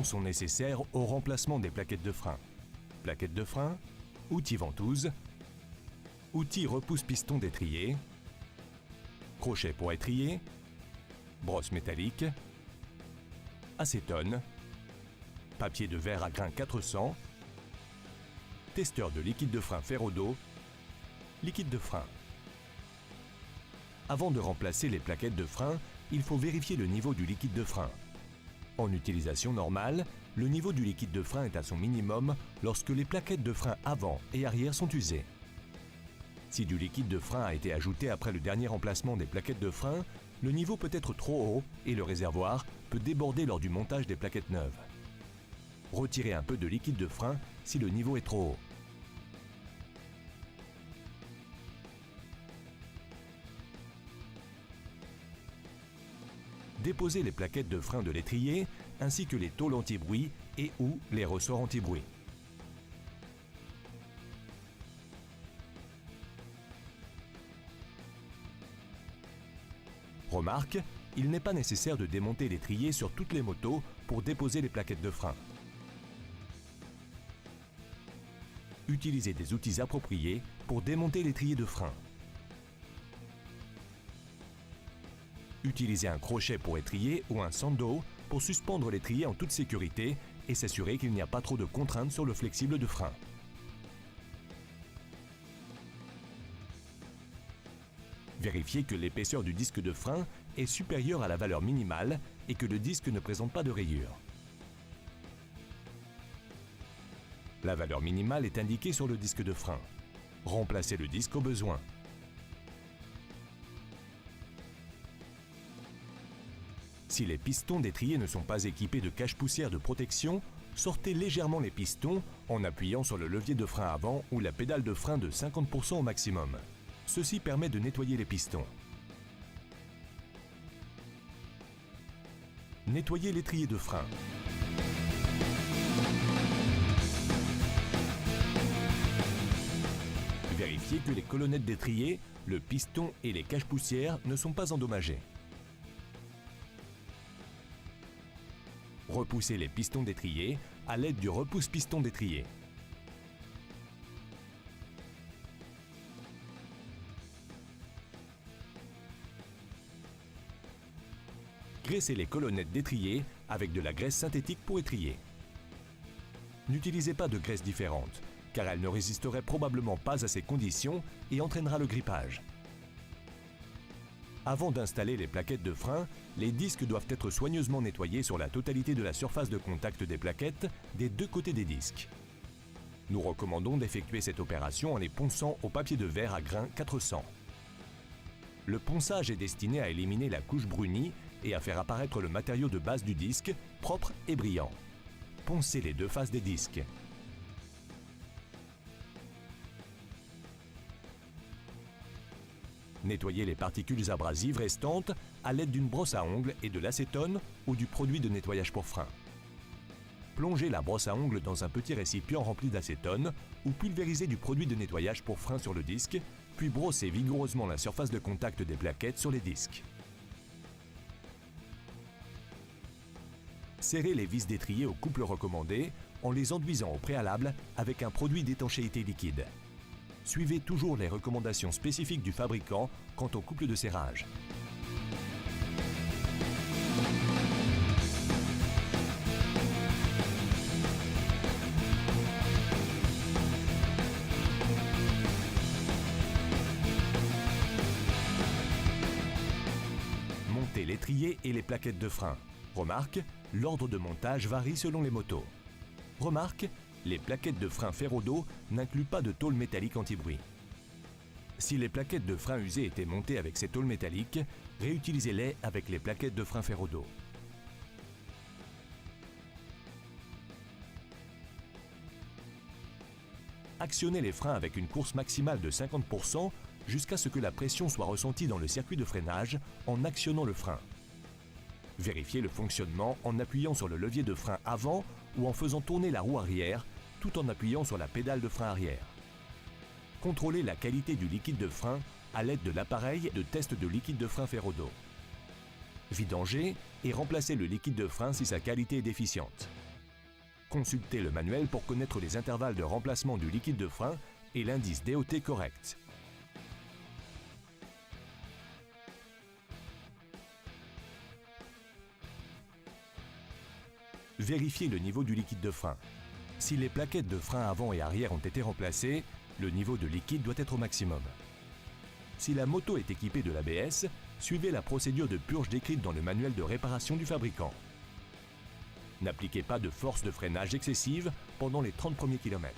sont nécessaires au remplacement des plaquettes de frein. Plaquettes de frein, outils ventouse, outils repousse-piston d'étrier, crochet pour étrier, brosse métallique, acétone, papier de verre à grain 400, testeur de liquide de frein Ferrodo, liquide de frein. Avant de remplacer les plaquettes de frein, il faut vérifier le niveau du liquide de frein. En utilisation normale, le niveau du liquide de frein est à son minimum lorsque les plaquettes de frein avant et arrière sont usées. Si du liquide de frein a été ajouté après le dernier remplacement des plaquettes de frein, le niveau peut être trop haut et le réservoir peut déborder lors du montage des plaquettes neuves. Retirez un peu de liquide de frein si le niveau est trop haut. Déposez les plaquettes de frein de l'étrier ainsi que les tôles anti-bruit et ou les ressorts anti-bruit. Remarque, il n'est pas nécessaire de démonter l'étrier sur toutes les motos pour déposer les plaquettes de frein. Utilisez des outils appropriés pour démonter l'étrier de frein. Utilisez un crochet pour étrier ou un sando pour suspendre l'étrier en toute sécurité et s'assurer qu'il n'y a pas trop de contraintes sur le flexible de frein. Vérifiez que l'épaisseur du disque de frein est supérieure à la valeur minimale et que le disque ne présente pas de rayures. La valeur minimale est indiquée sur le disque de frein. Remplacez le disque au besoin. Si les pistons d'étrier ne sont pas équipés de cache-poussière de protection, sortez légèrement les pistons en appuyant sur le levier de frein avant ou la pédale de frein de 50% au maximum. Ceci permet de nettoyer les pistons. Nettoyez l'étrier de frein. Vérifiez que les colonnettes d'étrier, le piston et les cache-poussières ne sont pas endommagés. Repoussez les pistons d'étrier à l'aide du repousse-piston d'étrier. Graissez les colonnettes d'étrier avec de la graisse synthétique pour étrier. N'utilisez pas de graisse différente, car elle ne résisterait probablement pas à ces conditions et entraînera le grippage. Avant d'installer les plaquettes de frein, les disques doivent être soigneusement nettoyés sur la totalité de la surface de contact des plaquettes des deux côtés des disques. Nous recommandons d'effectuer cette opération en les ponçant au papier de verre à grain 400. Le ponçage est destiné à éliminer la couche brunie et à faire apparaître le matériau de base du disque, propre et brillant. Poncez les deux faces des disques. Nettoyez les particules abrasives restantes à l'aide d'une brosse à ongles et de l'acétone ou du produit de nettoyage pour frein. Plongez la brosse à ongles dans un petit récipient rempli d'acétone ou pulvérisez du produit de nettoyage pour frein sur le disque, puis brossez vigoureusement la surface de contact des plaquettes sur les disques. Serrez les vis d'étrier au couple recommandé en les enduisant au préalable avec un produit d'étanchéité liquide. Suivez toujours les recommandations spécifiques du fabricant quant au couple de serrage. Montez l'étrier et les plaquettes de frein. Remarque, l'ordre de montage varie selon les motos. Remarque, les plaquettes de frein Ferrodo n'incluent pas de tôle métallique anti-bruit. Si les plaquettes de frein usées étaient montées avec ces tôles métalliques, réutilisez-les avec les plaquettes de frein Ferrodo. Actionnez les freins avec une course maximale de 50% jusqu'à ce que la pression soit ressentie dans le circuit de freinage en actionnant le frein. Vérifiez le fonctionnement en appuyant sur le levier de frein avant ou en faisant tourner la roue arrière tout en appuyant sur la pédale de frein arrière. Contrôlez la qualité du liquide de frein à l'aide de l'appareil de test de liquide de frein Ferrodo. Vidangez et remplacez le liquide de frein si sa qualité est déficiente. Consultez le manuel pour connaître les intervalles de remplacement du liquide de frein et l'indice DOT correct. Vérifiez le niveau du liquide de frein. Si les plaquettes de frein avant et arrière ont été remplacées, le niveau de liquide doit être au maximum. Si la moto est équipée de l'ABS, suivez la procédure de purge décrite dans le manuel de réparation du fabricant. N'appliquez pas de force de freinage excessive pendant les 30 premiers kilomètres.